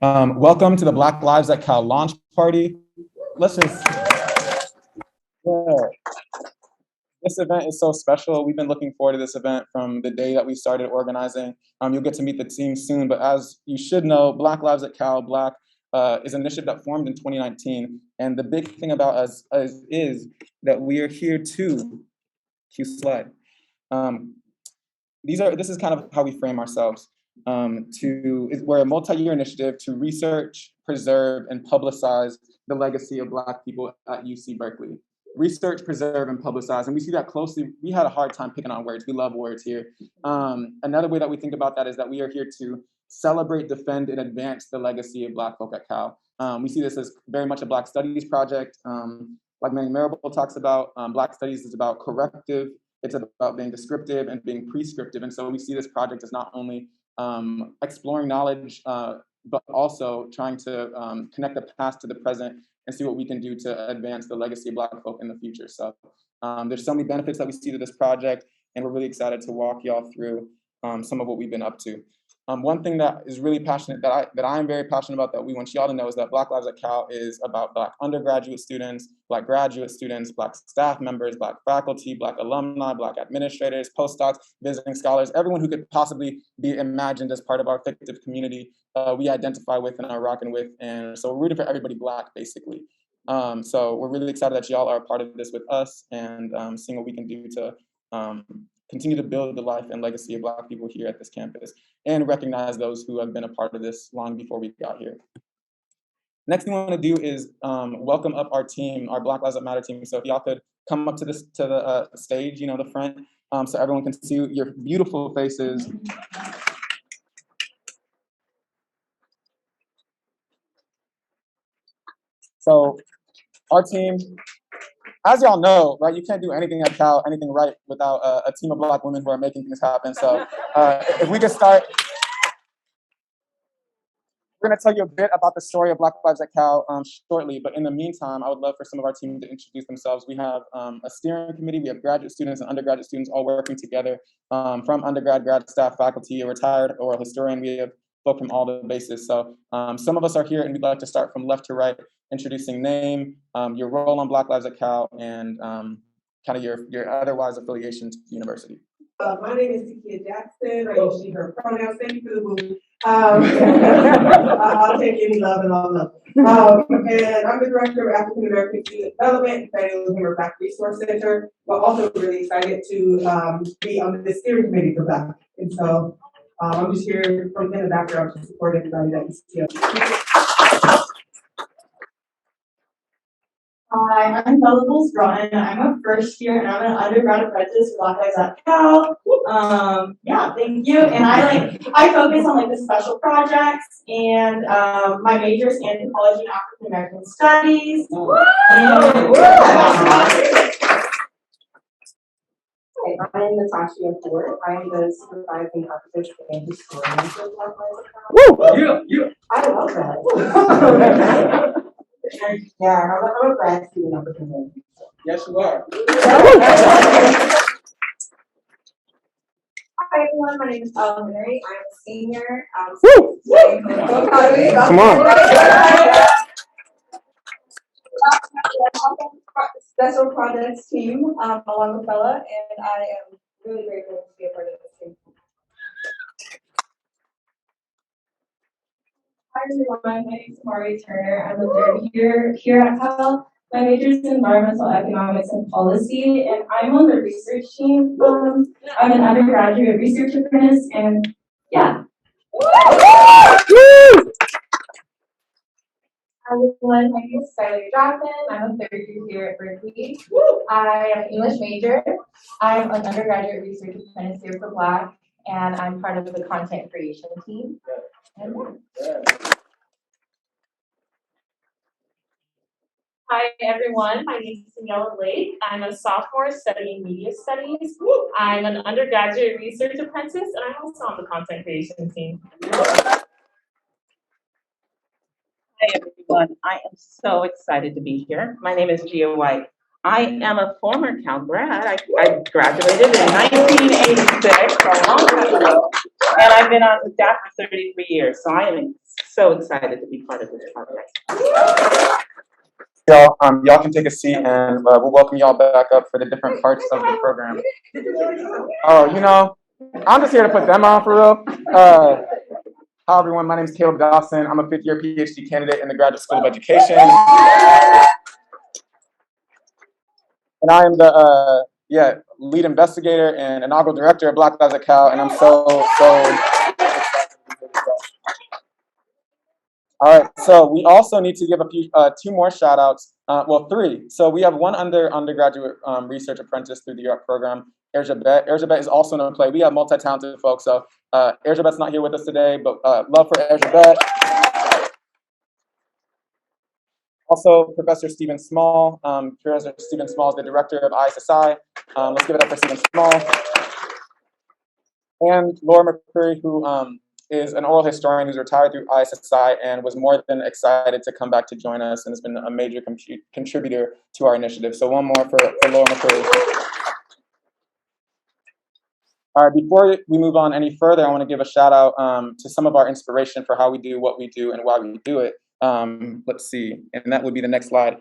Welcome to the Black Lives at Cal launch party. Let's just, yeah. This event is so special. We've been looking forward to this event from the day that we started organizing. You'll get to meet the team soon, but as you should know, Black Lives at Cal, BLAC, is an initiative that formed in 2019. And the big thing about us is that we are here to, cue slide. This is kind of how we frame ourselves. We're a multi-year initiative to research, preserve, and publicize the legacy of Black people at UC Berkeley. Research, preserve, and publicize, and we see that closely. We had a hard time picking on words. We love words here. Another way that we think about that is that we are here to celebrate, defend, and advance the legacy of Black folk at Cal. We see this as very much a Black Studies project. Like Manny Marable talks about, Black Studies is about corrective, it's about being descriptive and being prescriptive. And so we see this project as not only exploring knowledge, but also trying to connect the past to the present and see what we can do to advance the legacy of Black folk in the future. So there's so many benefits that we see to this project, and we're really excited to walk y'all through some of what we've been up to. One thing that is really passionate, that I'm very passionate about, that we want y'all to know, is that Black Lives at Cal is about Black undergraduate students, Black graduate students, Black staff members, Black faculty, Black alumni, Black administrators, postdocs, visiting scholars, everyone who could possibly be imagined as part of our fictive community we identify with and are rocking with. And so we're rooting for everybody Black, basically. So we're really excited that y'all are a part of this with us, and seeing what we can do to continue to build the life and legacy of Black people here at this campus, and recognize those who have been a part of this long before we got here. Next thing we want to do is welcome up our team, our Black Lives That Matter team. So if y'all could come up to the stage, the front, so everyone can see your beautiful faces. So our team, as y'all know, right, you can't do anything at Cal, anything right, without a team of Black women who are making things happen. So if we just start, we're going to tell you a bit about the story of Black Lives at Cal shortly. But in the meantime, I would love for some of our team to introduce themselves. We have a steering committee. We have graduate students and undergraduate students all working together, from undergrad, grad staff, faculty, a retired oral historian. We have folk from all the bases. So some of us are here, and we'd like to start from left to right, introducing name, your role on Black Lives at Cal, and kind of your otherwise affiliation to the university. My name is Takia Jackson. I use she, her pronouns. Thank you for the boo. I'll take any love and all love. And I'm the director of African American Student Development at the Luther Black Resource Center. But also really excited to be on the steering committee for Black. And so I'm just here from in the background to support everybody that is here. Hi, I'm Bella Bowles-Broughton. I'm a first year and I'm an undergrad apprentice for Black Lives at Cal. Yeah, thank you. And I focus on the special projects, and my major is anthropology and African American studies. Hi, I'm Natasha Ford. I am the supervising archivist and historian for Black Lives at Cal. I love that. Yeah, I'm a grad student of the community. Yes, you are. Hi everyone, my name is Mary. I'm a senior. Come on. Special projects team along with Bella, and I am really grateful to be a part of this team. Hi everyone, my name is Mari Turner. I'm a third year here at Cal. My major is in environmental economics and policy, and I'm on the research team. I'm an undergraduate research apprentice, and yeah. Hi everyone, my name is Skylar Johnson. I'm a third year here at Berkeley. I am an English major. I'm an undergraduate research apprentice here for BLAC, and I'm part of the content creation team. Hi everyone, my name is Daniela Blake. I'm a sophomore studying media studies. I'm an undergraduate research apprentice, and I'm also on the content creation team. Hi everyone, I am so excited to be here. My name is Gia White. I am a former Cal grad. I graduated in 1986, a long time ago, and I've been on the staff for 33 years. So I am so excited to be part of this project. Y'all can take a seat, and we'll welcome y'all back up for the different parts of the program. Oh, you know, I'm just here to put them on for real. Hi everyone, my name is Caleb Dawson. I'm a fifth-year PhD candidate in the Graduate School of Education. And I am the lead investigator and inaugural director of Black Lives at Cal, and I'm so excited to be here today. All right, so we also need to give a few, two more shout outs, well, three. So we have one undergraduate research apprentice through the URAP program, Erjabet. Erjabet is also in play. We have multi-talented folks, so Erjabet's not here with us today, but love for Erjabet. Also, Professor Stephen Small. Professor Stephen Small is the director of ISSI. Let's give it up for Stephen Small. And Laura McCurry, who is an oral historian who's retired through ISSI and was more than excited to come back to join us and has been a major contributor to our initiative. So one more for Laura McCurry. All right, before we move on any further, I want to give a shout out to some of our inspiration for how we do what we do and why we do it. Let's see, and that would be the next slide.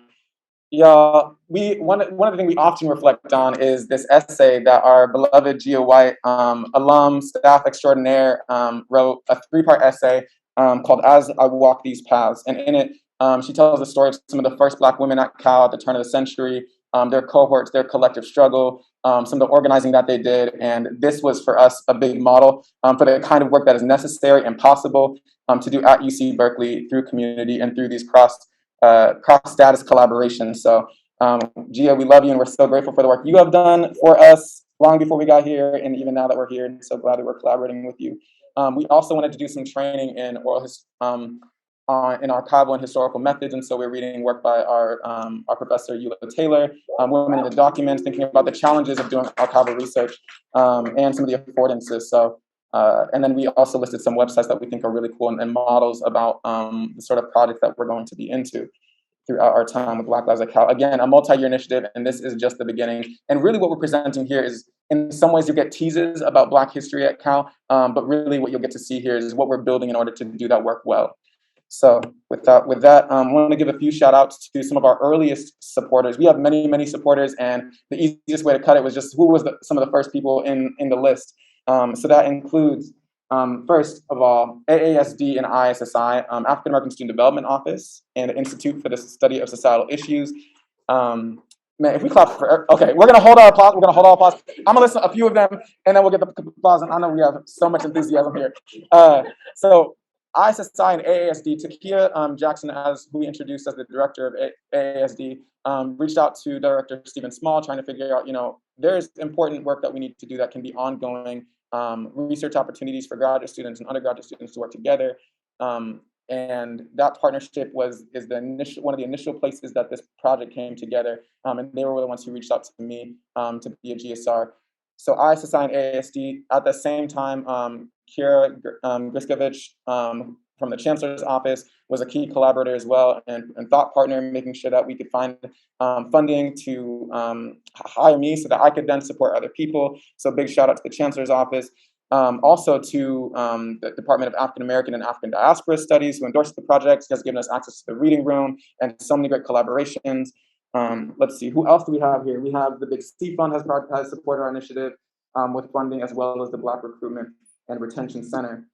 Y'all, one of the things we often reflect on is this essay that our beloved Gia White, alum, staff extraordinaire, wrote a three-part essay called "As I Walk These Paths," and in it, she tells the story of some of the first Black women at Cal at the turn of the century, their cohorts, their collective struggle, some of the organizing that they did, and this was for us a big model for the kind of work that is necessary and possible to do at UC Berkeley through community and through these cross-status collaborations. So Gia, we love you and we're so grateful for the work you have done for us long before we got here and even now that we're here, and so glad that we're collaborating with you. We also wanted to do some training in in archival and historical methods, and so we're reading work by our professor, Eula Taylor, Women in the Documents, thinking about the challenges of doing archival research and some of the affordances. So, and then we also listed some websites that we think are really cool and models about the sort of projects that we're going to be into throughout our time with Black Lives at Cal. Again, a multi-year initiative, and this is just the beginning. And really what we're presenting here is, in some ways, you get teases about Black history at Cal, but really what you'll get to see here is what we're building in order to do that work well. So with that, I want to give a few shout outs to some of our earliest supporters. We have many, many supporters, and the easiest way to cut it was just who was some of the first people in the list. So that includes, first of all, AASD and ISSI, African American Student Development Office, and the Institute for the Study of Societal Issues. Man, if we clap for, okay, we're gonna hold our applause. We're gonna hold our applause. I'm gonna listen to a few of them, and then we'll get the applause. And I know we have so much enthusiasm here. So ISSI and AASD, Takia Jackson, as who we introduced as the director of AASD, reached out to Director Stephen Small, trying to figure out, there's important work that we need to do that can be ongoing, research opportunities for graduate students and undergraduate students to work together. And that partnership is one of the initial places that this project came together. And they were the ones who reached out to me to be a GSR. So ISSI and AASD, at the same time, Kira Griskovich from the Chancellor's Office was a key collaborator as well and thought partner, making sure that we could find funding to hire me so that I could then support other people. So big shout out to the Chancellor's Office. Also to the Department of African American and African Diaspora Studies, who endorsed the project, has given us access to the reading room and so many great collaborations. Let's see, who else do we have here? We have the Big C Fund has supported our initiative with funding, as well as the Black Recruitment and Retention Center.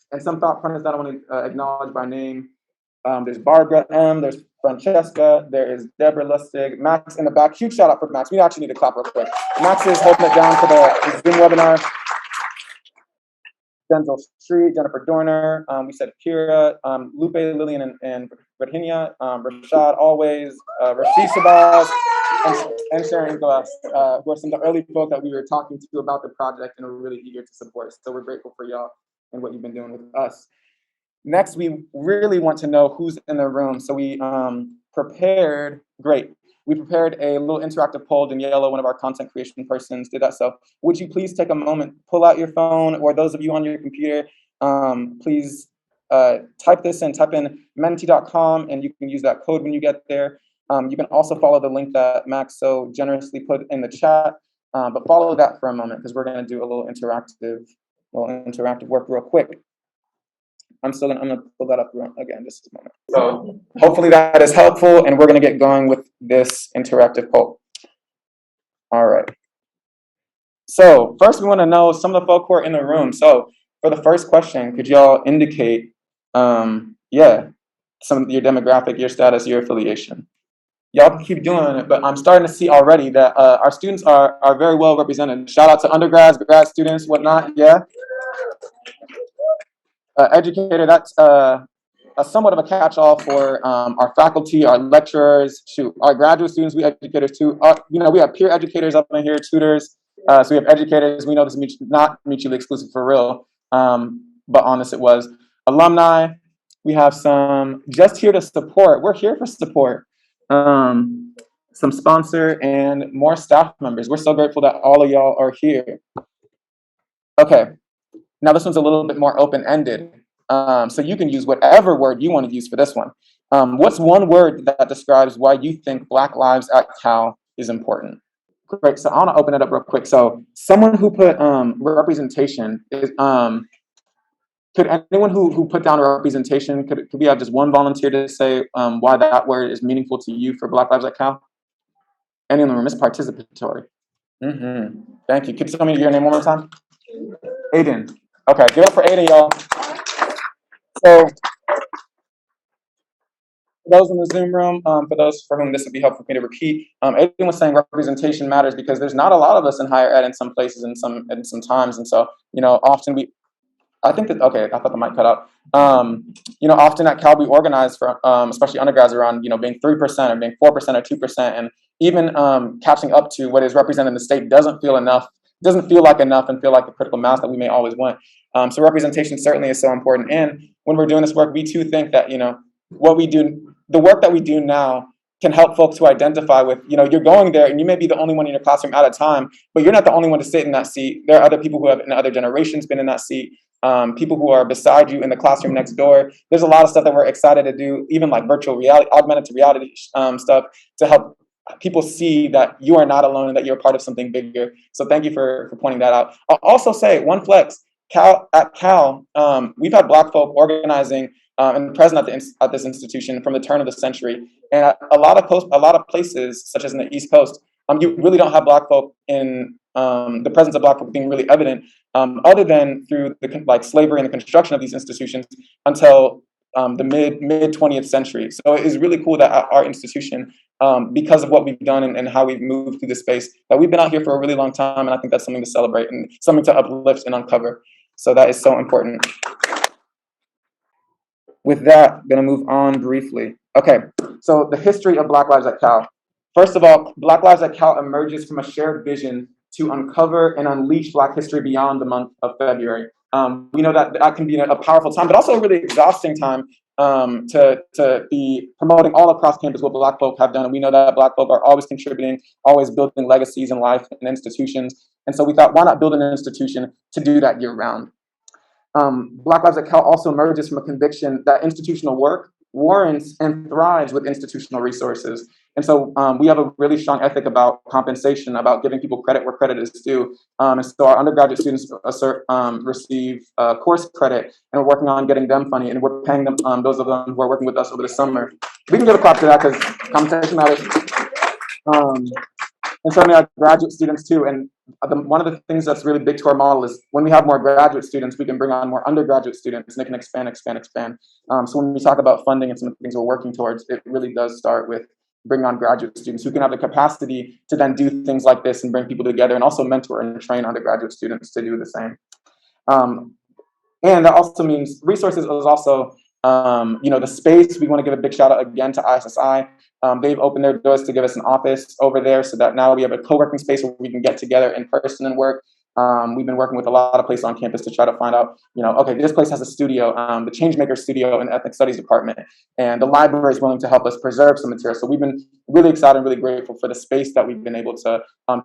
And some thought partners that I want to acknowledge by name. There's Barbara M, there's Francesca, there is Deborah Lustig, Max in the back. Huge shout out for Max. We actually need to clap real quick. Max is holding it down for the Zoom webinar. Denzel Street, Jennifer Dorner, we said Kira, Lupe, Lillian, and Virginia, Rashad Always, Rashid Shabazz, and Sharon Glass, who are some of the early folks that we were talking to about the project and are really eager to support. So we're grateful for y'all and what you've been doing with us. Next, we really want to know who's in the room. So we prepared a little interactive poll. Daniela, one of our content creation persons, did that. So would you please take a moment, pull out your phone, or those of you on your computer, please type in menti.com, and you can use that code when you get there. You can also follow the link that Max so generously put in the chat, but follow that for a moment because we're going to do a little interactive work real quick. I'm gonna pull that up again just a moment. So hopefully that is helpful, and we're gonna get going with this interactive poll. All right. So first we wanna know some of the folk who are in the room. So for the first question, could y'all indicate, some of your demographic, your status, your affiliation? Y'all can keep doing it, but I'm starting to see already that our students are very well represented. Shout out to undergrads, grad students, whatnot, yeah. Educator, that's somewhat of a catch-all for our faculty, our lecturers, our graduate students, we educators too. We have peer educators up in here, tutors, so we have educators. We know this is not mutually exclusive for real, but honest it was. Alumni, we have some just here to support. We're here for support. Some sponsor and more staff members. We're so grateful that all of y'all are here. Okay, now this one's a little bit more open-ended. So you can use whatever word you want to use for this one. What's one word that describes why you think Black lives at Cal is important? Great, so I want to open it up real quick. So someone who put representation is, could anyone who put down representation, could we have just one volunteer to say why that word is meaningful to you for Black lives at Cal? Anyone in the room? It's participatory. Thank you. Could you tell me your name one more time? Aiden. Okay, give it up for Aiden, y'all. So, for those in the Zoom room, for those for whom this would be helpful for me to repeat, Aiden was saying representation matters because there's not a lot of us in higher ed in some places and some times, and so often I think that, okay, I thought the mic cut out. Often at Cal we organize for, especially undergrads, around being 3% or being 4% or 2%, and even catching up to what is represented in the state doesn't feel like enough and feel like the critical mass that we may always want. So representation certainly is so important. And when we're doing this work, we too think that what we do, the work that we do now, can help folks who identify with, you're going there and you may be the only one in your classroom at a time, but you're not the only one to sit in that seat. There are other people who have in other generations been in that seat, people who are beside you in the classroom next door. There's a lot of stuff that we're excited to do, even like virtual reality, augmented reality stuff, to help people see that you are not alone and that you're a part of something bigger. So thank you for pointing that out. I'll also say one flex, at Cal, we've had Black folk organizing and present at this institution from the turn of the century. And a lot of places, such as in the East Coast, you really don't have Black folk in the presence of Black folk being really evident, other than through the slavery and the construction of these institutions until the mid 20th century. So it is really cool that at our institution, because of what we've done and how we've moved through this space, that we've been out here for a really long time, and I think that's something to celebrate and something to uplift and uncover. So that is so important. With that, I'm gonna move on briefly. Okay, so the history of Black lives at Cal. First of all, Black lives at Cal emerges from a shared vision to uncover and unleash Black history beyond the month of February. We know that can be a powerful time, but also a really exhausting time to be promoting all across campus what Black folk have done. And we know that Black folk are always contributing, always building legacies in life and institutions. And so we thought, why not build an institution to do that year round? Black Lives at Cal also emerges from a conviction that institutional work warrants and thrives with institutional resources. And so we have a really strong ethic about compensation, about giving people credit where credit is due. And so our undergraduate students receive course credit, and we're working on getting them funding, and we're paying them, those of them who are working with us over the summer. We can give a clap to that because compensation matters. And certainly our graduate students too. And one of the things that's really big to our model is when we have more graduate students, we can bring on more undergraduate students, and they can expand. So when we talk about funding and some of the things we're working towards, it really does start with bringing on graduate students who can have the capacity to then do things like this and bring people together, and also mentor and train undergraduate students to do the same. And that also means resources is also, the space. We want to give a big shout out again to ISSI. They've opened their doors to give us an office over there, so that now we have a co-working space where we can get together in person and work. We've been working with a lot of places on campus to try to find out, okay, this place has a studio, the Changemaker Studio in the Ethnic Studies Department, and the library is willing to help us preserve some material. So we've been really excited and really grateful for the space that we've been able to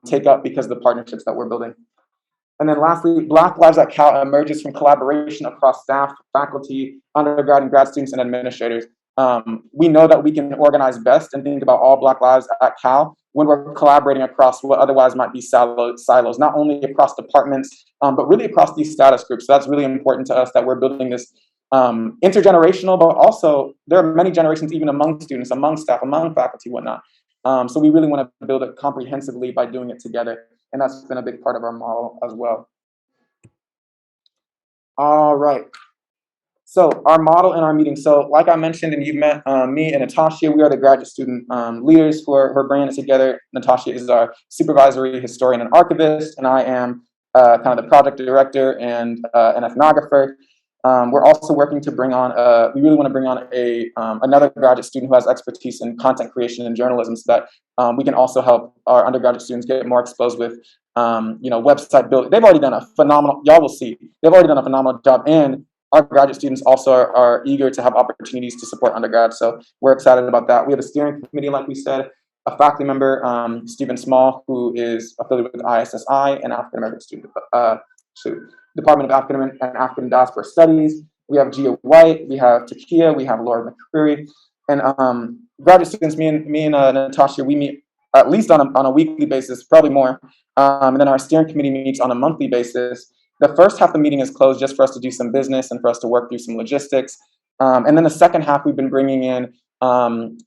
take up because of the partnerships that we're building. And then lastly, Black Lives at Cal emerges from collaboration across staff, faculty, undergrad and grad students, and administrators. We know that we can organize best and think about all Black lives at Cal when we're collaborating across what otherwise might be silos, not only across departments, but really across these status groups. So that's really important to us, that we're building this intergenerational, but also there are many generations even among students, among staff, among faculty, whatnot. So we really want to build it comprehensively by doing it together. And that's been a big part of our model as well. All right. So our model and our meeting. So like I mentioned, and you've met me and Natasha, we are the graduate student leaders for her brand together. Natasha is our supervisory historian and archivist, and I am kind of the project director and an ethnographer. We're also working to bring on, we really want to bring on another graduate student who has expertise in content creation and journalism so that we can also help our undergraduate students get more exposed with, website building. They've already done a phenomenal, y'all will see, they've already done a phenomenal job. And our graduate students also are eager to have opportunities to support undergrad. So we're excited about that. We have a steering committee, like we said, a faculty member, Stephen Small, who is affiliated with ISSI, and African American student, Department of African and African Diaspora Studies. We have Gia White, we have Takia, we have Laura McCreary, and graduate students. Me and Natasha, we meet at least on a weekly basis, probably more. And then our steering committee meets on a monthly basis. The first half of the meeting is closed just for us to do some business and for us to work through some logistics. And then the second half, we've been bringing in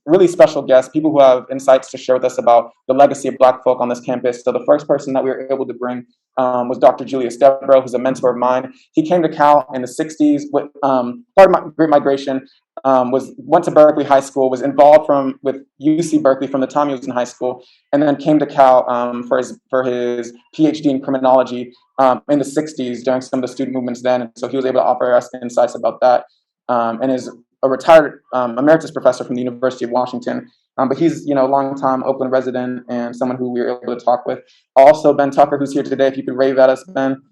really special guests, people who have insights to share with us about the legacy of Black folk on this campus. So the first person that we were able to bring was Dr. Julius Debro, who's a mentor of mine. He came to Cal in the 60s with part of my Great Migration, went to Berkeley High School, was involved with UC Berkeley from the time he was in high school, and then came to Cal for his PhD in criminology in the 60s during some of the student movements then. And so he was able to offer us insights about that, and is a retired emeritus professor from the University of Washington. But he's, a long-time Oakland resident and someone who we were able to talk with. Also, Ben Tucker, who's here today. If you could wave at us, Ben.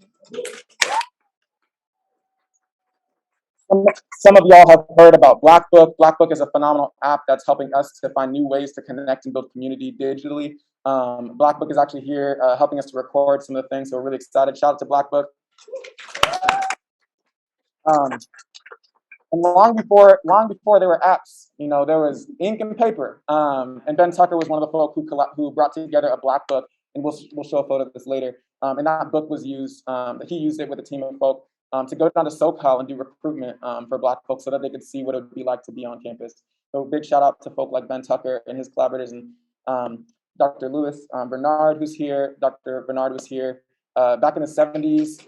Some of y'all have heard about Black Book. Black Book is a phenomenal app that's helping us to find new ways to connect and build community digitally. Black Book is actually here helping us to record some of the things, so we're really excited. Shout out to Black Book. And long before there were apps, there was ink and paper. And Ben Tucker was one of the folk who brought together a Black Book, and we'll show a photo of this later. And that book was used, he used it with a team of folk to go down to SoCal and do recruitment for Black folks so that they could see what it would be like to be on campus. So big shout out to folk like Ben Tucker and his collaborators, and Dr. Lewis Bernard, who's here. Dr. Bernard was here back in the 70s.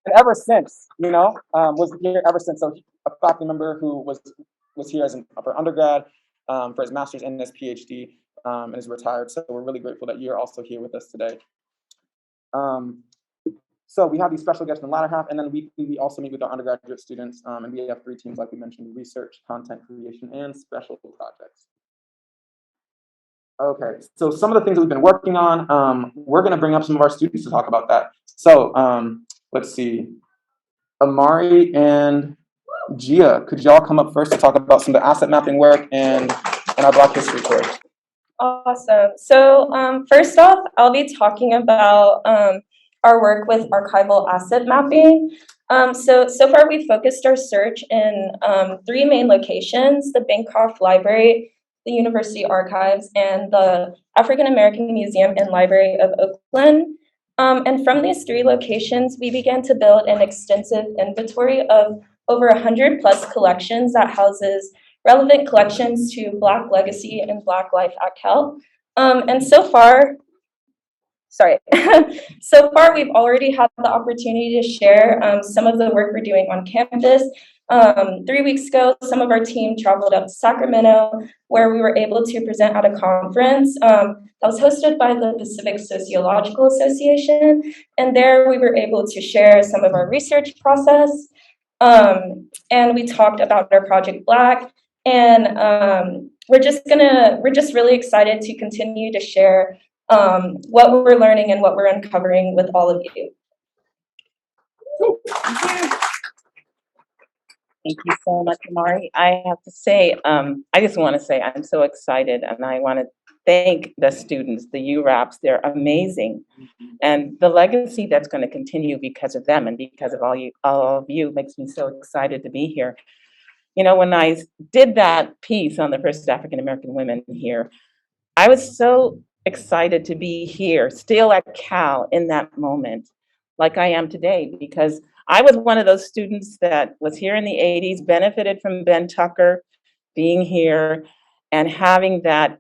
And ever since, was here ever since. So a faculty member who was here for undergrad, for his master's and his PhD, and is retired. So we're really grateful that you're also here with us today. So we have these special guests in the latter half, and then we also meet with our undergraduate students, and we have 3 teams, like we mentioned: research, content creation, and special projects. Okay, so some of the things that we've been working on, we're going to bring up some of our students to talk about that. So let's see, Amari and Gia, could y'all come up first to talk about some of the asset mapping work and our Black History course? Awesome. So first off, I'll be talking about our work with archival asset mapping. So far we've focused our search in 3 main locations: the Bancroft Library, the University Archives, and the African American Museum and Library of Oakland. And from these 3 locations, we began to build an extensive inventory of over 100 plus collections that houses relevant collections to Black legacy and Black life at Cal. And so far we've already had the opportunity to share some of the work we're doing on campus. 3 weeks ago, some of our team traveled up to Sacramento, where we were able to present at a conference that was hosted by the Pacific Sociological Association. And there we were able to share some of our research process. And we talked about our project BLAC. And we're just really excited to continue to share what we're learning and what we're uncovering with all of you. Thank you so much, Amari. I have to say, I just want to say I'm so excited, and I want to thank the students, the URAPs. They're amazing. And the legacy that's going to continue because of them and because of all of you makes me so excited to be here. When I did that piece on the first African American women here, I was so excited to be here, still at Cal in that moment, like I am today, because I was one of those students that was here in the 80s, benefited from Ben Tucker being here and having that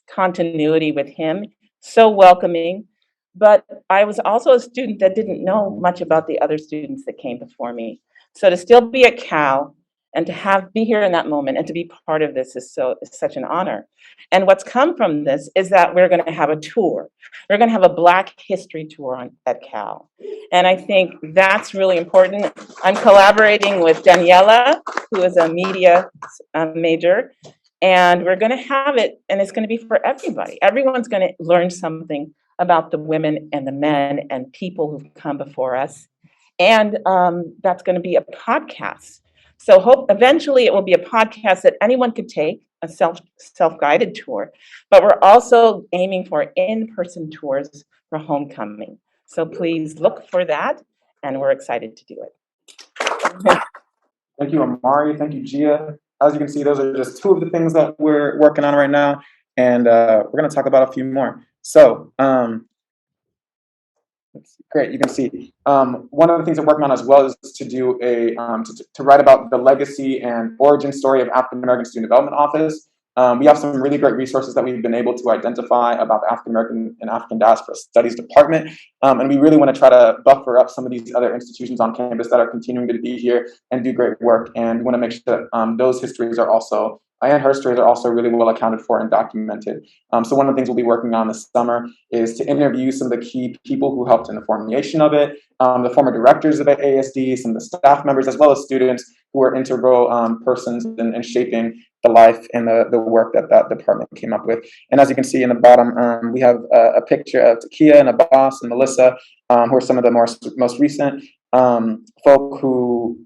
continuity with him, so welcoming. But I was also a student that didn't know much about the other students that came before me. So to still be at Cal and to be here in that moment and to be part of this is such an honor. And what's come from this is that we're going to have a tour. We're going to have a Black history tour at Cal. And I think that's really important. I'm collaborating with Daniela, who is a media major, and we're going to have it, and it's going to be for everybody. Everyone's going to learn something about the women and the men and people who've come before us. And that's going to be a podcast. So eventually it will be a podcast that anyone could take, a self-guided tour, but we're also aiming for in-person tours for homecoming. So please look for that, and we're excited to do it. Thank you, Amari. Thank you, Gia. As you can see, those are just two of the things that we're working on right now, and we're going to talk about a few more. So, great, you can see. One of the things we're working on as well is to do to write about the legacy and origin story of African American Student Development Office. We have some really great resources that we've been able to identify about the African American and African Diaspora Studies Department. And we really want to try to buffer up some of these other institutions on campus that are continuing to be here and do great work. And we want to make sure that those histories are also, and her stories are also really well accounted for and documented. So one of the things we'll be working on this summer is to interview some of the key people who helped in the formation of it, the former directors of AASD, some of the staff members, as well as students who are integral persons in shaping the life and the work that department came up with. And as you can see in the bottom, we have a picture of Takia and Abbas and Melissa, who are some of the most recent folk who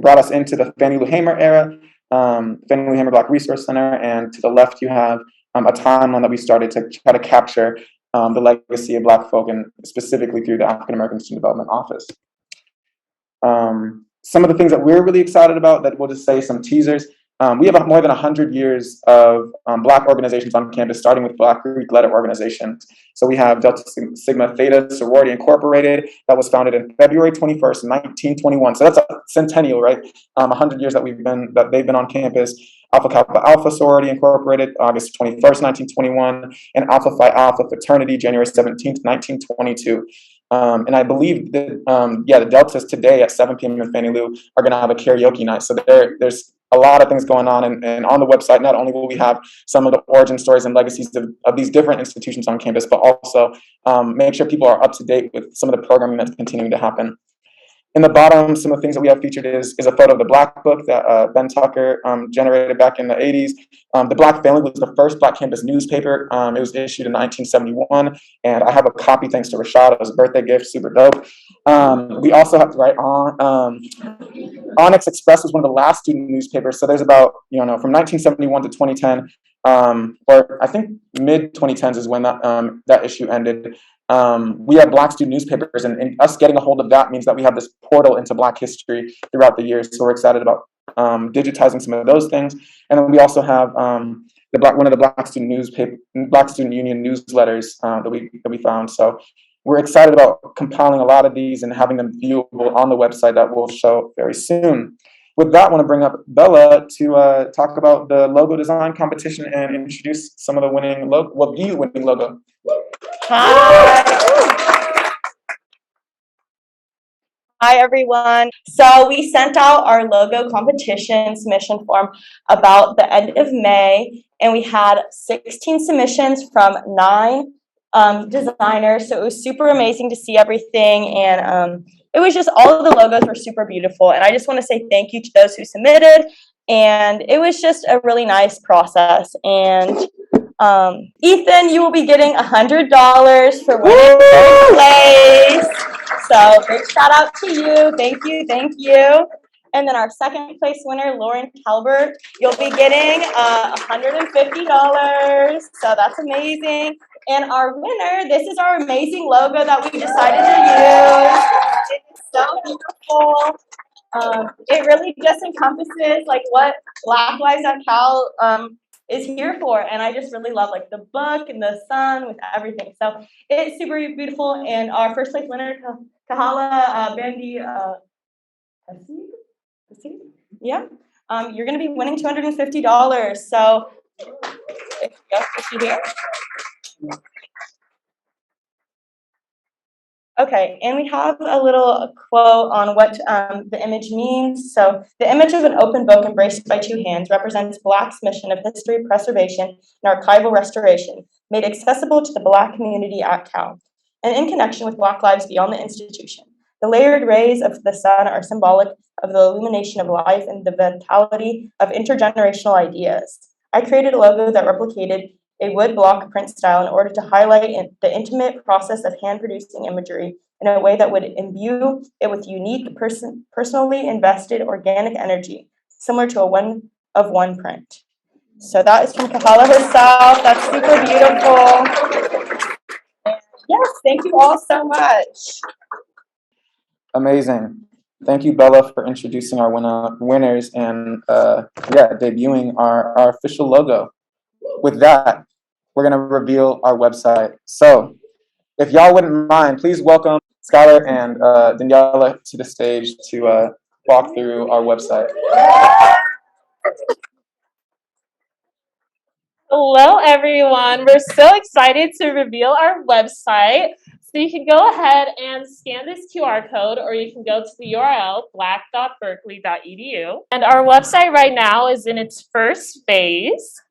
brought us into the Fannie Lou Hamer era, Fannie Lou Hamer Black Resource Center. And to the left, you have a timeline that we started to try to capture the legacy of Black folk, and specifically through the African American Student Development Office. Some of the things that we're really excited about, that we'll just say some teasers. We have more than 100 years of Black organizations on campus, starting with Black Greek letter organizations. So we have Delta Sigma Theta Sorority Incorporated, that was founded in February 21st, 1921. So that's a centennial, right? 100 years that they've been on campus. Alpha Kappa Alpha Sorority Incorporated, August 21st, 1921, and Alpha Phi Alpha Fraternity, January 17th, 1922. And I believe that, the Deltas today at 7 p.m. in Fannie Lou are going to have a karaoke night. So there's a lot of things going on. And on the website, not only will we have some of the origin stories and legacies of these different institutions on campus, but also make sure people are up to date with some of the programming that's continuing to happen. In the bottom, some of the things that we have featured is a photo of the Black Book that Ben Tucker generated back in the 80s. The Black Family was the first Black campus newspaper. It was issued in 1971, and I have a copy thanks to Rashad. It was a birthday gift, super dope. We also have Onyx Express was one of the last student newspapers. So there's about, from 1971 to 2010, or I think mid 2010s is when that issue ended. We have Black student newspapers, and us getting a hold of that means that we have this portal into Black history throughout the years. So we're excited about digitizing some of those things. And then we also have one of the Black Student Union newsletters that we found. So we're excited about compiling a lot of these and having them viewable on the website that will show very soon. With that, I want to bring up Bella to talk about the logo design competition and introduce some of the winning logo. Hi, everyone. So we sent out our logo competition submission form about the end of May, and we had 16 submissions from 9 designers. So it was super amazing to see everything, and it was just, all of the logos were super beautiful. And I just want to say thank you to those who submitted, and it was just a really nice process. And Ethan, you will be getting $100 for winning third place. So big shout out to you. Thank you. And then our second place winner, Lauren Talbert, you'll be getting $150. So that's amazing. And our winner, this is our amazing logo that we decided to use. It's so beautiful. It really just encompasses like what Black Lives at Cal is here for. And I just really love like the book and the sun with everything. So it's super beautiful. And our first place winner, Kahala Bandi yeah, you're going to be winning $250. So if you here. Okay, and we have a little quote on what the image means. So the image of an open book embraced by two hands represents BLAC's mission of history preservation and archival restoration, made accessible to the BLAC community at Cal, and in connection with BLAC lives beyond the institution. The layered rays of the sun are symbolic of the illumination of life and the vitality of intergenerational ideas. I created a logo that replicated a wood block print style in order to highlight the intimate process of hand-producing imagery in a way that would imbue it with unique, personally invested organic energy, similar to a one-of-one print. So that is from Kahala herself. That's super beautiful. Yes, thank you all so much. Amazing. Thank you, Bella, for introducing our winners and debuting our official logo. With that, we're going to reveal our website. So if y'all wouldn't mind, please welcome Skylar and Daniela to the stage to walk through our website. Hello, everyone. We're so excited to reveal our website. So you can go ahead and scan this QR code, or you can go to the URL, blac.berkeley.edu. And our website right now is in its first phase.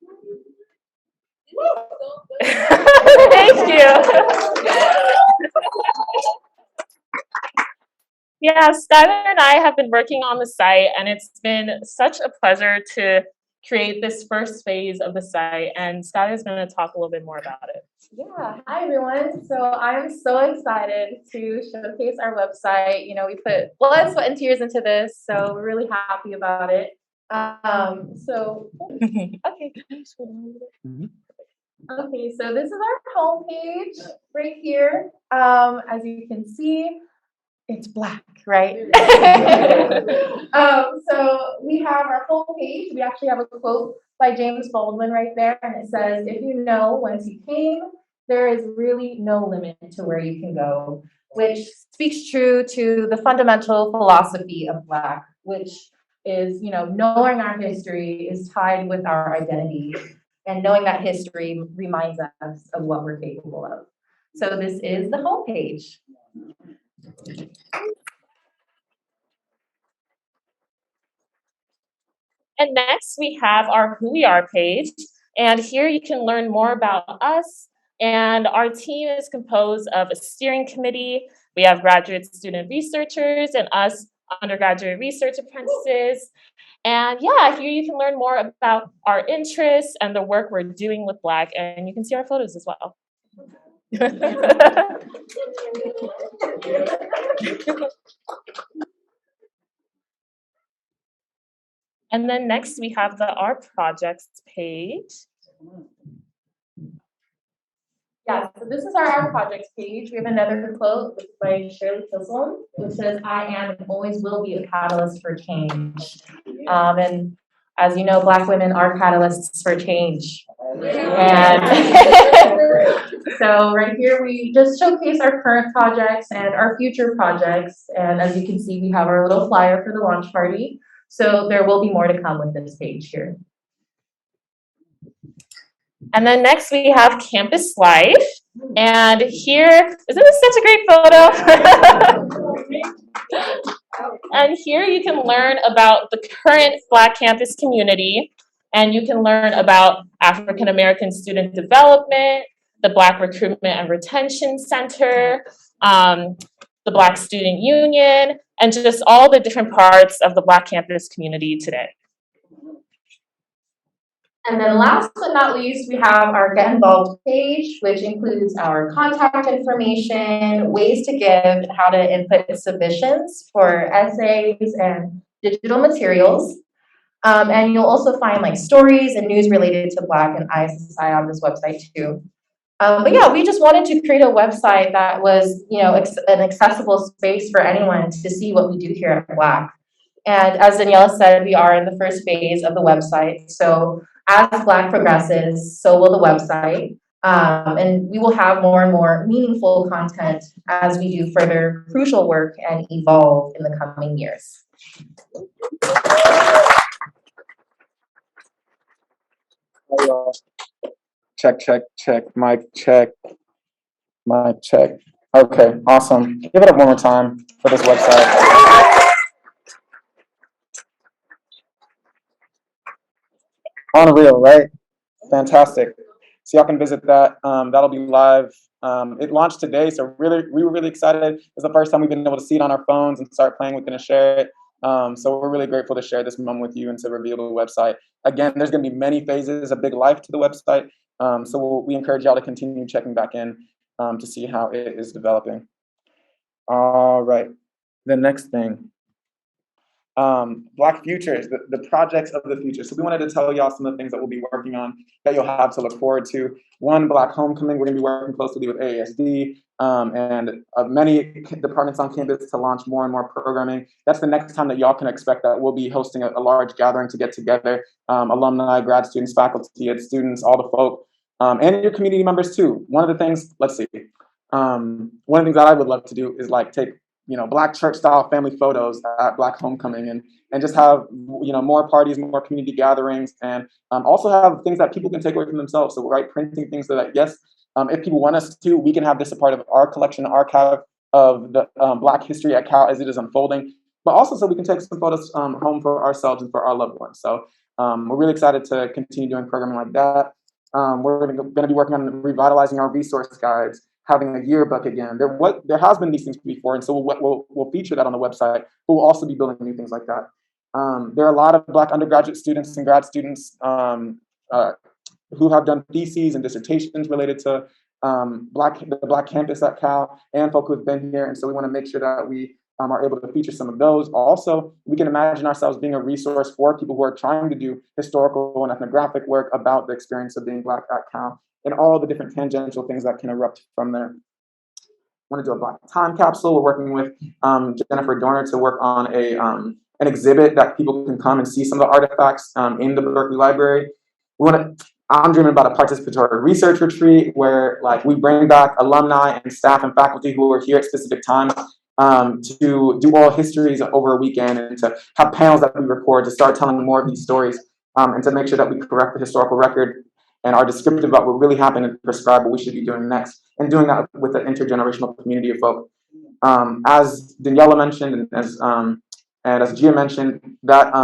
Thank you. Yeah, Skylar and I have been working on the site, and it's been such a pleasure to create this first phase of the site, and Skylar's going to talk a little bit more about it. Yeah, hi everyone. So I'm so excited to showcase our website. You know, we put blood, sweat, and tears into this, so we're really happy about it. Okay. Okay, so this is our homepage right here. As you can see, it's black, right? So we have our homepage. We actually have a quote by James Baldwin right there, and it says, "If you know whence you came, there is really no limit to where you can go," which speaks true to the fundamental philosophy of BLAC, which is, you know, knowing our history is tied with our identity, and knowing that history reminds us of what we're capable of. So this is the homepage. And next we have our Who We Are page, and here you can learn more about us. And our team is composed of a steering committee. We have graduate student researchers and us undergraduate research apprentices. And yeah, here you can learn more about our interests and the work we're doing with BLAC, and you can see our photos as well. And then next we have the Our Projects page. Yeah, so this is our projects page. We have another quote by Shirley Chisholm, which says, "I am and always will be a catalyst for change." And as you know, Black women are catalysts for change. And so right here, we just showcase our current projects and our future projects. And as you can see, we have our little flyer for the launch party. So there will be more to come with this page here. And then next we have Campus Life. And here, isn't this such a great photo? And here you can learn about the current BLAC campus community, and you can learn about African American student development, the BLAC Recruitment and Retention Center, the BLAC Student Union, and just all the different parts of the BLAC campus community today. And then last but not least, we have our Get Involved page, which includes our contact information, ways to give, and how to input submissions for essays and digital materials. And you'll also find like stories and news related to BLAC and ISSI on this website too. But yeah, we just wanted to create a website that was, you know, an accessible space for anyone to see what we do here at BLAC. And as Daniela said, we are in the first phase of the website. So as Black progresses, so will the website. And we will have more and more meaningful content as we do further crucial work and evolve in the coming years. Check, check, check, mic check, mic check. Okay, awesome. Give it up one more time for this website. Unreal, right? Fantastic. So y'all can visit that. That'll be live. It launched today, so we were really excited. It's the first time we've been able to see it on our phones and start playing with it and share it. So we're really grateful to share this moment with you and to reveal the website. Again, there's going to be many phases, a big life to the website. So we encourage y'all to continue checking back in to see how it is developing. All right, the next thing. Black Futures, the projects of the future. So we wanted to tell y'all some of the things that we'll be working on that you'll have to look forward to. One, Black Homecoming. We're going to be working closely with AASD and many departments on campus to launch more and more programming. That's the next time that y'all can expect that we'll be hosting a large gathering to get together. Alumni, grad students, faculty, ed students, all the folk, and your community members too. One of the things, let's see, one of the things that I would love to do is like take Black church style family photos at Black Homecoming and just have, more parties, more community gatherings, and also have things that people can take away from themselves. So, right, printing things so that, yes, if people want us to, we can have this a part of our collection, archive of the Black history at Cal as it is unfolding, but also so we can take some photos home for ourselves and for our loved ones. So we're really excited to continue doing programming like that. We're going to be working on revitalizing our resource guides, having a yearbook again. There has been these things before, and so we'll feature that on the website, but we'll also be building new things like that. There are a lot of Black undergraduate students and grad students who have done theses and dissertations related to the Black campus at Cal, and folk who have been here, and so we want to make sure that we are able to feature some of those. Also, we can imagine ourselves being a resource for people who are trying to do historical and ethnographic work about the experience of being Black at Cal, and all the different tangential things that can erupt from there. I want to do a Black time capsule. We're working with Jennifer Dorner to work on an exhibit that people can come and see some of the artifacts in the Berkeley Library. I'm dreaming about a participatory research retreat where we bring back alumni and staff and faculty who are here at specific times to do oral histories over a weekend and to have panels that we record to start telling more of these stories and to make sure that we correct the historical record and are descriptive about what really happened and prescribe what we should be doing next, and doing that with an intergenerational community of folk. As Daniela mentioned, and as Gia mentioned, that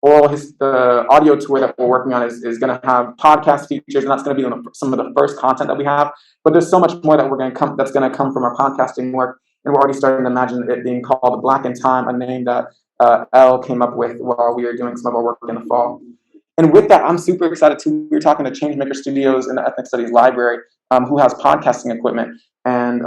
the audio tour that we're working on is going to have podcast features, and that's going to be some of the first content that we have. But there's so much more that that's going to come from our podcasting work, and we're already starting to imagine it being called Black in Time, a name that Elle came up with while we were doing some of our work in the fall. And with that, I'm super excited too. We were talking to Changemaker Studios in the Ethnic Studies Library, who has podcasting equipment, and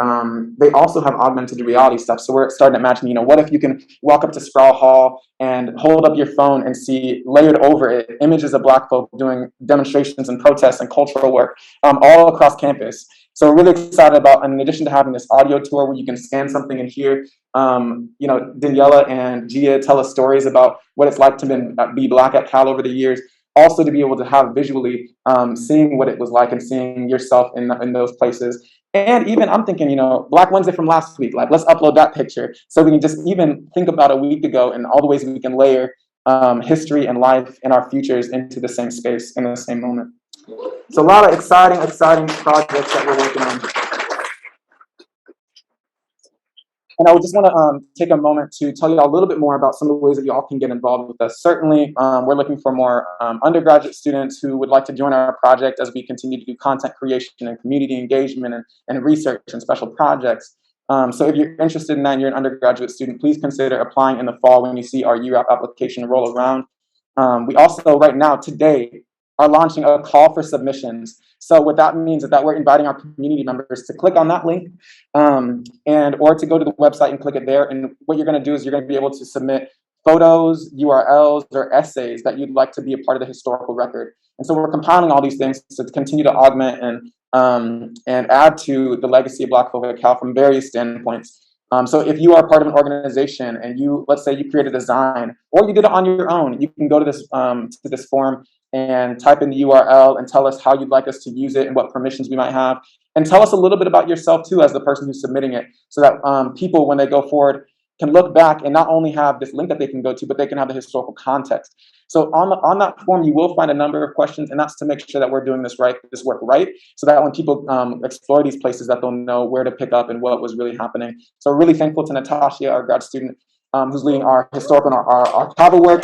they also have augmented reality stuff. So we're starting to imagine, what if you can walk up to Sproul Hall and hold up your phone and see layered over it images of Black folk doing demonstrations and protests and cultural work all across campus. So we're really excited about, in addition to having this audio tour where you can scan something and hear, Daniela and Gia tell us stories about what it's like to be Black at Cal over the years. Also to be able to have visually seeing what it was like and seeing yourself in those places. And even I'm thinking, Black Wednesday from last week, let's upload that picture so we can just even think about a week ago and all the ways we can layer history and life and our futures into the same space in the same moment. So a lot of exciting projects that we're working on. And I would just want to take a moment to tell you all a little bit more about some of the ways that you all can get involved with us. Certainly, we're looking for more undergraduate students who would like to join our project as we continue to do content creation and community engagement and research and special projects. So if you're interested in that and you're an undergraduate student, please consider applying in the fall when you see our URAP application roll around. We also, right now, today, are launching a call for submissions. So what that means is that we're inviting our community members to click on that link or to go to the website and click it there. And what you're going to do is you're going to be able to submit photos, URLs, or essays that you'd like to be a part of the historical record. And so we're compiling all these things to continue to augment and add to the legacy of Black folk at Cal from various standpoints. So if you are part of an organization and let's say you created a design or you did it on your own, you can go to this form and type in the URL and tell us how you'd like us to use it and what permissions we might have. And tell us a little bit about yourself too as the person who's submitting it, so that people, when they go forward, can look back and not only have this link that they can go to, but they can have the historical context. So on that form, you will find a number of questions, and that's to make sure that we're doing this work right, so that when people explore these places, that they'll know where to pick up and what was really happening. So we're really thankful to Natasha, our grad student, who's leading our historical and our archival work,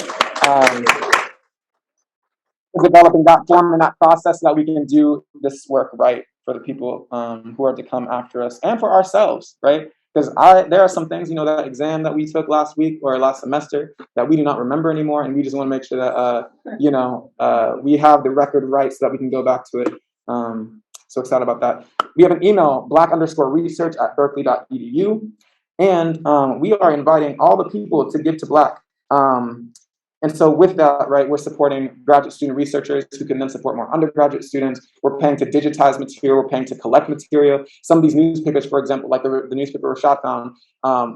developing that form and that process so that we can do this work right for the people who are to come after us and for ourselves, right? Because there are some things, that exam that we took last week or last semester that we do not remember anymore, and we just want to make sure that we have the record right so that we can go back to it. So excited about that. We have an email, black_research@berkeley.edu, and we are inviting all the people to give to Black. And so with that, right, we're supporting graduate student researchers who can then support more undergraduate students. We're paying to digitize material. We're paying to collect material. Some of these newspapers, for example, like the newspaper Rashad found,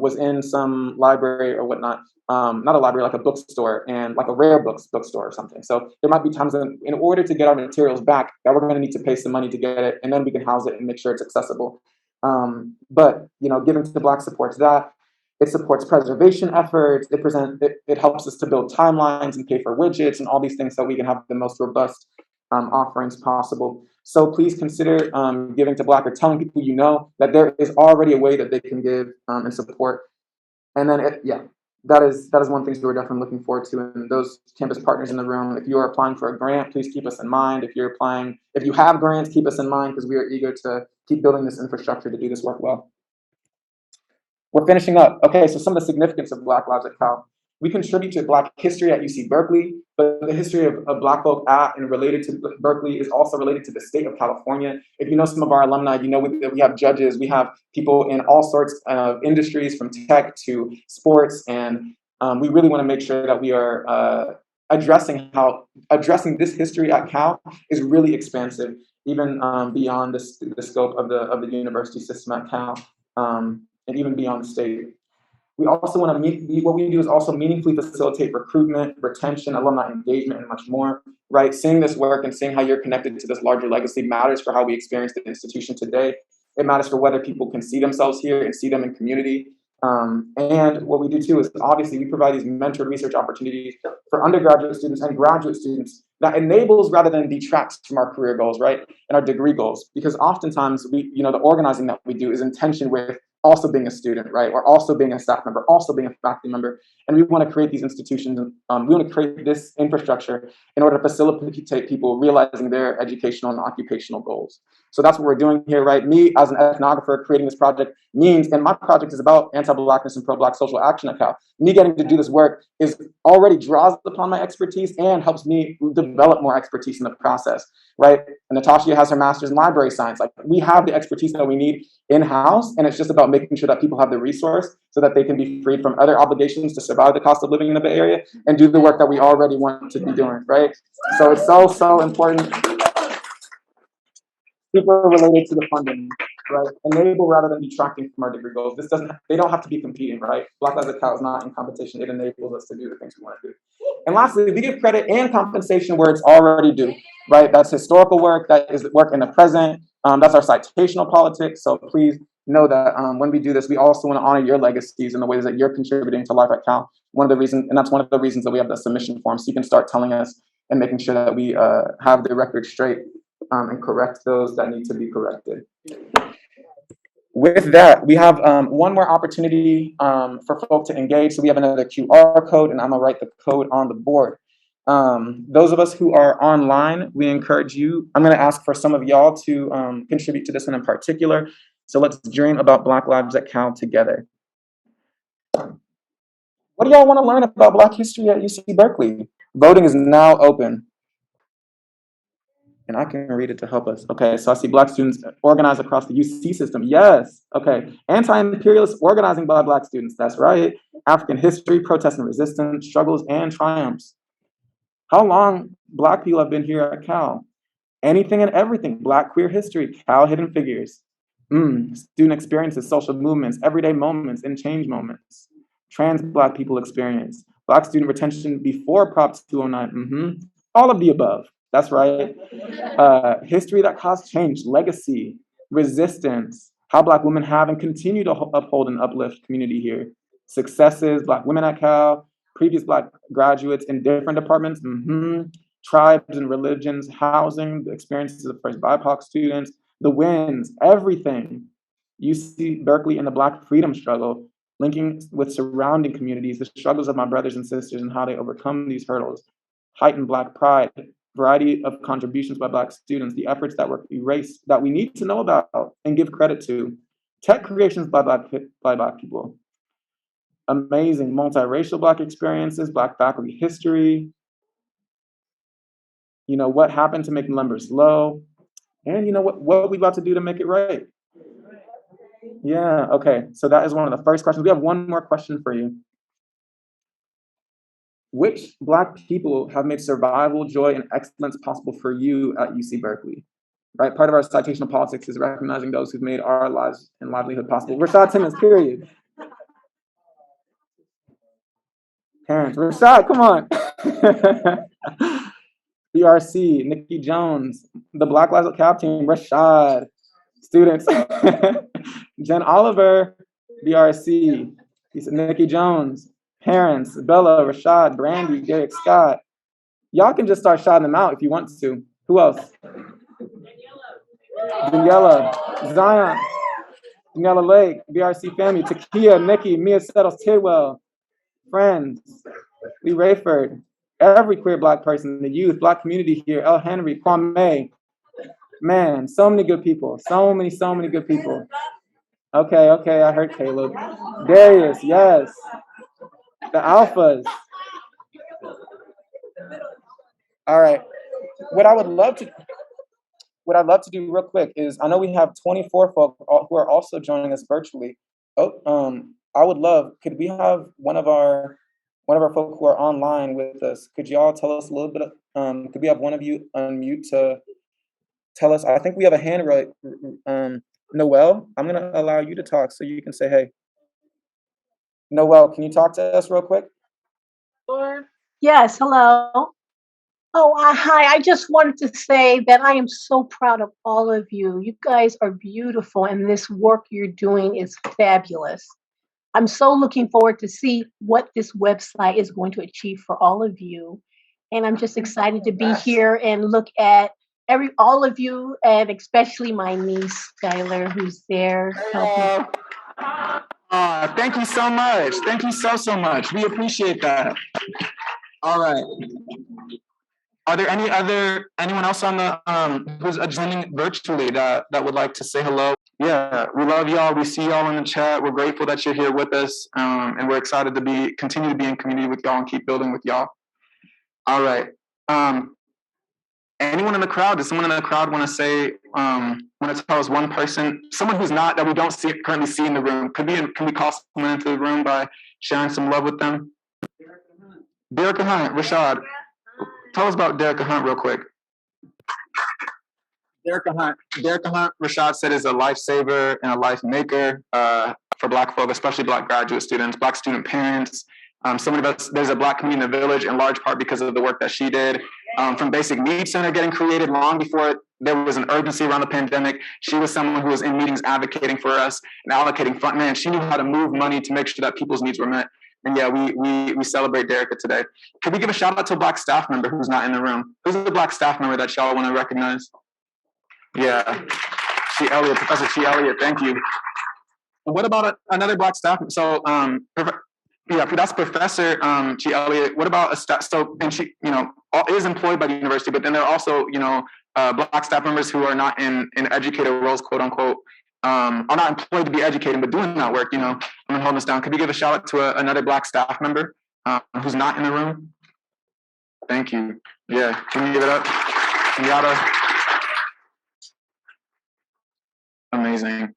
was in some library or whatnot. Not a library, like a bookstore, and like a rare books bookstore or something. So there might be times in order to get our materials back that we're going to need to pay some money to get it, and then we can house it and make sure it's accessible. But giving to Black supports that. It supports preservation efforts. It helps us to build timelines and pay for widgets and all these things so we can have the most robust offerings possible. So please consider giving to Black or telling people that there is already a way that they can give and support. And then that is one thing we're definitely looking forward to. And those campus partners in the room, if you are applying for a grant, please keep us in mind. If you have grants, keep us in mind, because we are eager to keep building this infrastructure to do this work well. We're finishing up. Okay, so some of the significance of Black lives at Cal. We contribute to Black history at UC Berkeley, but the history of Black folk at and related to Berkeley is also related to the state of California. If you know some of our alumni, we have judges, we have people in all sorts of industries, from tech to sports, and we really want to make sure that we are addressing this history at Cal is really expansive, even beyond the scope of the university system at Cal. And even beyond the state. We also want to what we do is also meaningfully facilitate recruitment, retention, alumni engagement, and much more, right? Seeing this work and seeing how you're connected to this larger legacy matters for how we experience the institution today. It matters for whether people can see themselves here and see them in community. And what we do too is obviously we provide these mentored research opportunities for undergraduate students and graduate students that enables rather than detracts from our career goals, right? And our degree goals. Because oftentimes the organizing that we do is in tension with also being a student, right? Or also being a staff member, also being a faculty member. And we want to create these institutions, we want to create this infrastructure in order to facilitate people realizing their educational and occupational goals. So that's what we're doing here, right? Me as an ethnographer creating this project means, and my project is about anti-Blackness and pro-Black social action at Cal. Me getting to do this work already draws upon my expertise and helps me develop more expertise in the process, right? And Natasha has her master's in library science. Like, we have the expertise that we need in-house, and it's just about making sure that people have the resource so that they can be freed from other obligations to survive the cost of living in the Bay Area and do the work that we already want to be doing, right? So it's so important. Super related to the funding, right? Enable rather than detracting from our degree goals. They don't have to be competing, right? Black Lives at Cal is not in competition. It enables us to do the things we want to do. And lastly, we give credit and compensation where it's already due, right? That's historical work, that is work in the present. That's our citational politics. So please know that when we do this, we also want to honor your legacies and the ways that you're contributing to life at Cal. That's one of the reasons that we have the submission form, so you can start telling us and making sure that we have the record straight and correct those that need to be corrected. With that, we have one more opportunity for folk to engage. So we have another QR code, and I'm gonna write the code on the board. Those of us who are online, we encourage you. I'm gonna ask for some of y'all to contribute to this one in particular. So let's dream about Black lives at Cal together. What do y'all wanna learn about Black history at UC Berkeley? Voting is now open. And I can read it to help us. Okay, so I see Black students organized across the UC system. Yes, okay. Anti-imperialist organizing by Black students, that's right. African history, protest and resistance, struggles and triumphs. How long Black people have been here at Cal? Anything and everything, Black queer history, Cal hidden figures. Student experiences, social movements, everyday moments and change moments. Trans Black people experience. Black student retention before Prop 209, All of the above. That's right. History that caused change, legacy, resistance, how Black women have and continue to uphold and uplift community here. Successes, Black women at Cal, previous Black graduates in different departments, tribes and religions, housing, the experiences of first BIPOC students, the wins, everything. UC Berkeley and the Black freedom struggle, linking with surrounding communities, the struggles of my brothers and sisters and how they overcome these hurdles, heightened Black pride, variety of contributions by Black students, the efforts that were erased that we need to know about and give credit to, tech creations by Black people, amazing multiracial Black experiences, Black faculty history, you know, what happened to make numbers low, and you know what we about to do to make it right. Yeah, okay, so that is one of the first questions. We have one more question for you. Which Black people have made survival, joy, and excellence possible for you at UC Berkeley? Right, part of our citational politics is recognizing those who've made our lives and livelihood possible. Rashad Timmons, period. Parents, Rashad, come on. BRC, Nikki Jones, the Black Lives at Cal team, Rashad, students. Jen Oliver, BRC, Nikki Jones, parents, Bella, Rashad, Brandy, Derek Scott. Y'all can just start shouting them out if you want to. Who else? Daniela, Zion, Daniela Lake, BRC family, Takia, Nikki, Mia Settles, Tidwell, friends, Lee Rayford, every queer Black person, the youth, Black community here, El Henry, Kwame. Man, so many good people. So many good people. Okay, I heard Caleb. Darius, yes. The Alphas. All right. What I'd love to do real quick is, I know we have 24 folk who are also joining us virtually. I would love, could we have one of our folk who are online with us? Could y'all tell us a little bit of, could we have one of you unmute to tell us? I think we have a hand right. Noelle, I'm gonna allow you to talk so you can say hey. Noelle, can you talk to us real quick? Sure. Yes, hello. Hi, I just wanted to say that I am so proud of all of you. You guys are beautiful and this work you're doing is fabulous. I'm so looking forward to see what this website is going to achieve for all of you. And I'm just excited to be here and look at all of you, and especially my niece, Skylar, who's there helping. Thank you so much. Thank you so much. We appreciate that. All right. Are there anyone else on the who's attending virtually that would like to say hello? Yeah, we love y'all. We see y'all in the chat. We're grateful that you're here with us, and we're excited to continue to be in community with y'all and keep building with y'all. All right. Anyone in the crowd? Does someone in the crowd want to tell us one person, someone who's not, that we don't currently see in the room? Can we call someone into the room by sharing some love with them? Derek Hunt, Rashad. Tell us about Derek Hunt real quick. Derek Hunt, Rashad said, is a lifesaver and a life maker for Black folk, especially Black graduate students, Black student parents. There's a Black community in the village in large part because of the work that she did. From Basic Needs Center getting created long before there was an urgency around the pandemic. She was someone who was in meetings advocating for us and allocating funds. Man, she knew how to move money to make sure that people's needs were met. And yeah, we celebrate Derica today. Could we give a shout out to a Black staff member who's not in the room? Who's the Black staff member that y'all want to recognize? Yeah, Professor Chi Elliott, thank you. And what about another Black staff? So, that's Professor Chi Elliott. What about a staff? So, and she, is employed by the university, but then there are also, Black staff members who are not in educator roles, quote unquote, are not employed to be educating, but doing that work. I'm gonna hold this down. Could you give a shout out to another Black staff member who's not in the room? Thank you. Yeah, can you give it up? Kenyatta. Amazing.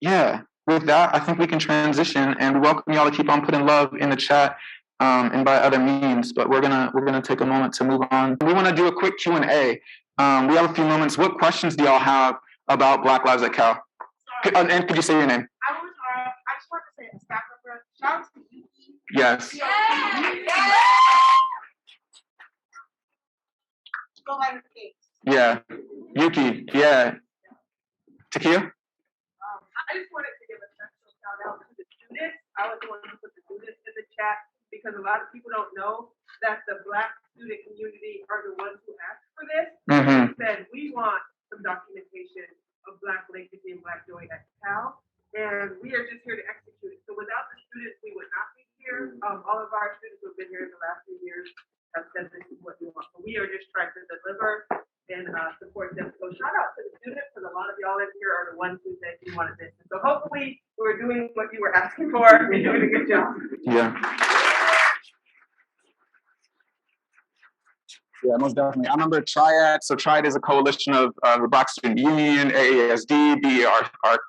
Yeah, with that, I think we can transition, and we welcome y'all to keep on putting love in the chat and by other means. But we're gonna take a moment to move on. We want to do a quick Q&A. We have a few moments. What questions do y'all have about Black Lives at Cal? And could you say your name? I just want to say a staff member. Shout out to you. Yes. go by the case. Yeah. Yuki, yeah. Takia? I just wanted to give a special shout out to the students. I was the one who put the students in the chat because a lot of people don't know that the Black student community are the ones who asked for this. Mm-hmm. They said, we want some documentation of Black legacy and Black joy at Cal, and we are just here to execute it. So without the students, we would not be here. All of our students who have been here in the last few years have said this is what we want. So we are just trying to deliver and support them. So shout out to the students, because a lot of y'all in here are the ones who said you wanted this. So hopefully we're doing what you were asking for and doing a good job. Yeah. Yeah, most definitely. I remember Triad. So Triad is a coalition of the Black Student Union, AASD,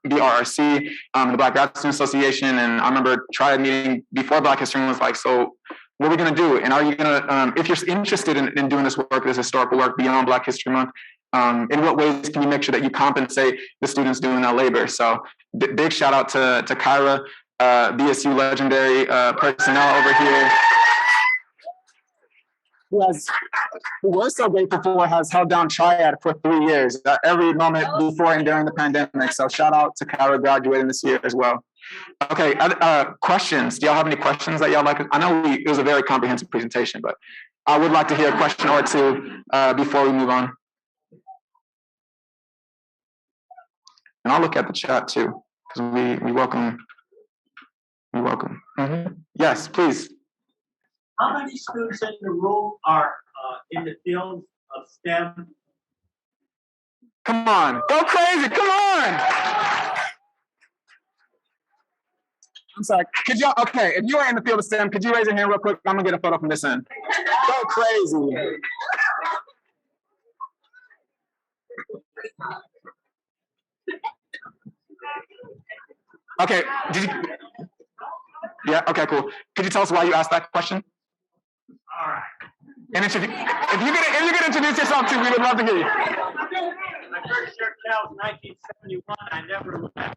BRRC, the Black Grad Student Association. And I remember Triad meeting before Black History Month was like, so what are we going to do? And are you going to, if you're interested in doing this work, this historical work beyond Black History Month, in what ways can you make sure that you compensate the students doing that labor? So big shout out to Kyra, BSU legendary personnel over here. Who we're so grateful for, has held down Triad for 3 years, every moment before and during the pandemic. So shout out to Kyra graduating this year as well. Okay, questions. Do y'all have any questions that y'all like? I know it was a very comprehensive presentation, but I would like to hear a question or two before we move on. And I'll look at the chat too, because we welcome. We welcome. Mm-hmm. Yes, please. How many students in the room are in the field of STEM? Come on, go crazy, come on! I'm sorry, could y'all, okay, if you are in the field of STEM, could you raise your hand real quick? I'm gonna get a photo from this end. Go crazy. Okay, did you, yeah, okay, cool. Could you tell us why you asked that question? All right. And if you could introduce yourself too, we would love to hear you. My first year at Cal was 1971. I never left.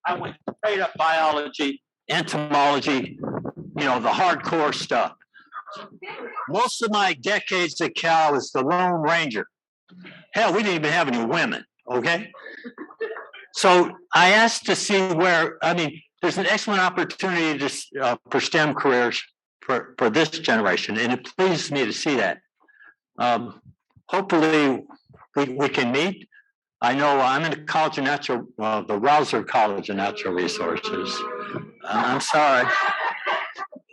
I went straight up biology, entomology, you know, the hardcore stuff. Most of my decades at Cal was the Lone Ranger. Hell, we didn't even have any women, okay? So I asked to see where, I mean, there's an excellent opportunity to, for STEM careers for this generation, and it pleases me to see that. Hopefully, we can meet. I know I'm in the College of Natural, the Rouser College of Natural Resources. I'm sorry.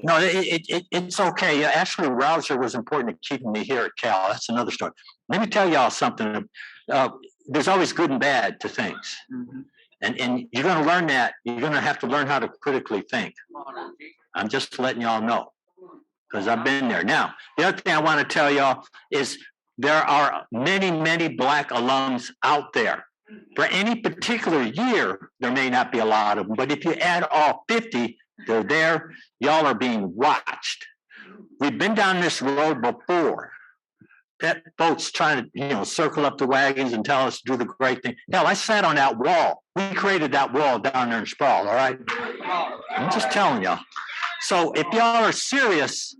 No, it's okay. Actually, Rouser was important to keeping me here at Cal. That's another story. Let me tell y'all something. There's always good and bad to things. Mm-hmm. And you're going to learn that. You're going to have to learn how to critically think. I'm just letting y'all know, because I've been there. Now, the other thing I want to tell y'all is there are many, many Black alums out there. For any particular year, there may not be a lot of them, but if you add all 50, they're there. Y'all are being watched. We've been down this road before. That folks trying to, you know, circle up the wagons and tell us to do the great thing. Hell, I sat on that wall. We created that wall down there in Sproul, all right? I'm just telling y'all. So if y'all are serious,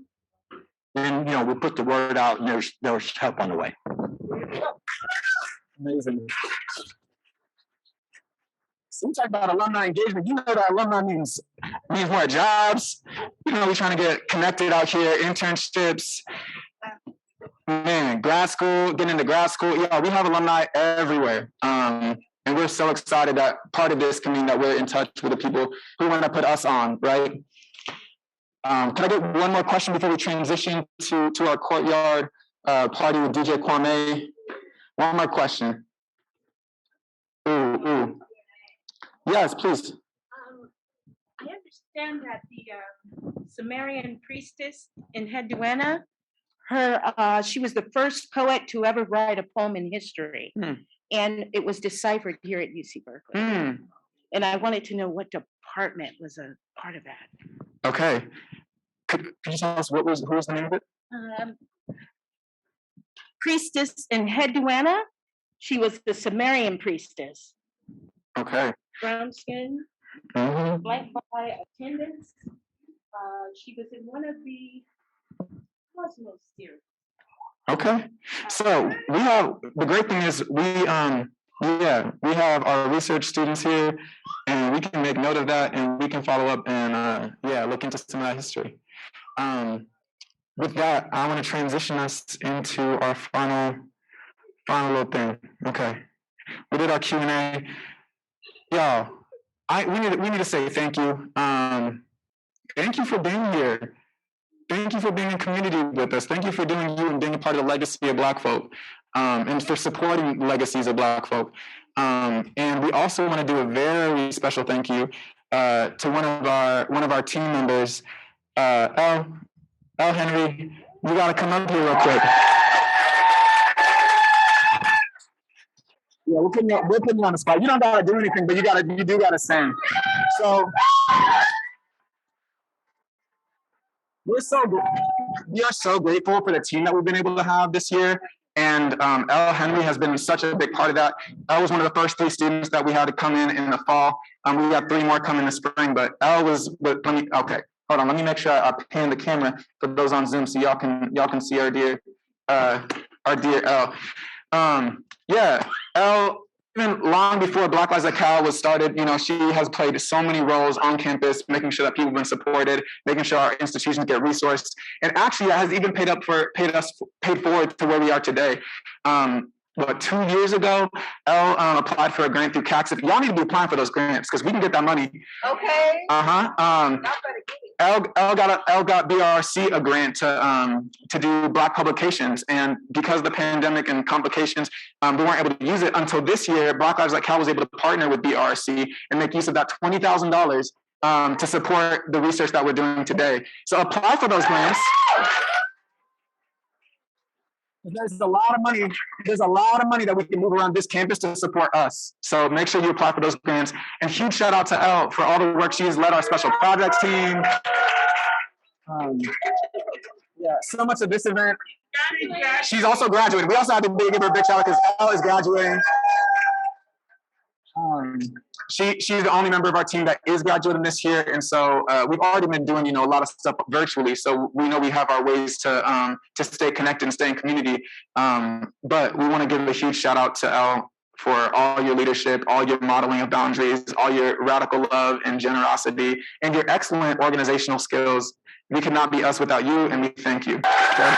then, you know, we'll put the word out and there's help on the way. Amazing. So we talk about alumni engagement. You know that alumni means more jobs. You know, we're trying to get connected out here, internships. Man, grad school, getting into grad school. Yeah, we have alumni everywhere. And we're so excited that part of this can mean that we're in touch with the people who want to put us on, right? Can I get one more question before we transition to our courtyard party with DJ Kwame? One more question. Ooh. Yes, please. I understand that the Sumerian priestess in Hedwana, she was the first poet to ever write a poem in history, and it was deciphered here at UC Berkeley. And I wanted to know what department was a part of that. Okay. Could you tell us who was the name of it? Priestess in Hedwana. She was the Sumerian priestess. Okay. Brown skin, black eye attendants. She was in one of the Okay, so we have, the great thing is we have our research students here, and we can make note of that, and we can follow up and look into some of that history. With that, I want to transition us into our final little thing. Okay, we did our Q&A. Y'all, we need to say thank you. Thank you for being here. Thank you for being in community with us. Thank you for doing you and being a part of the legacy of Black folk, and for supporting legacies of Black folk. And we also want to do a very special thank you to one of our team members, L. Henry. You got to come up here real quick. Yeah, we're putting you on the spot. You don't gotta do anything, but you do gotta sing. So we are so grateful for the team that we've been able to have this year. And L. Henry has been such a big part of that. L was one of the first 3 students that we had to come in the fall. We got 3 more coming in the spring, but L was, okay, hold on, let me make sure I pan the camera for those on Zoom so y'all can see our dear L. Elle, even long before Black Lives at Cal was started, she has played so many roles on campus, making sure that people have been supported, making sure our institutions get resourced, and actually has even paid forward to where we are today. 2 years ago, Elle applied for a grant through CACSIP. Y'all need to be applying for those grants because we can get that money. Okay. Elle got BRC a grant to do Black publications, and because of the pandemic and complications, we weren't able to use it until this year. Black Lives at Cal was able to partner with BRC and make use of that $20,000 to support the research that we're doing today. So apply for those grants. There's a lot of money. There's a lot of money that we can move around this campus to support us. So make sure you apply for those grants. And huge shout out to Elle for all the work she has led our special projects team. So much of this event. She's also graduating. We also have to give her a big shout out because Elle is graduating. She's the only member of our team that is graduating this year, and so we've already been doing a lot of stuff virtually. So we know we have our ways to stay connected and stay in community. But we want to give a huge shout out to Elle for all your leadership, all your modeling of boundaries, all your radical love and generosity, and your excellent organizational skills. We could not be us without you, and we thank you. Okay?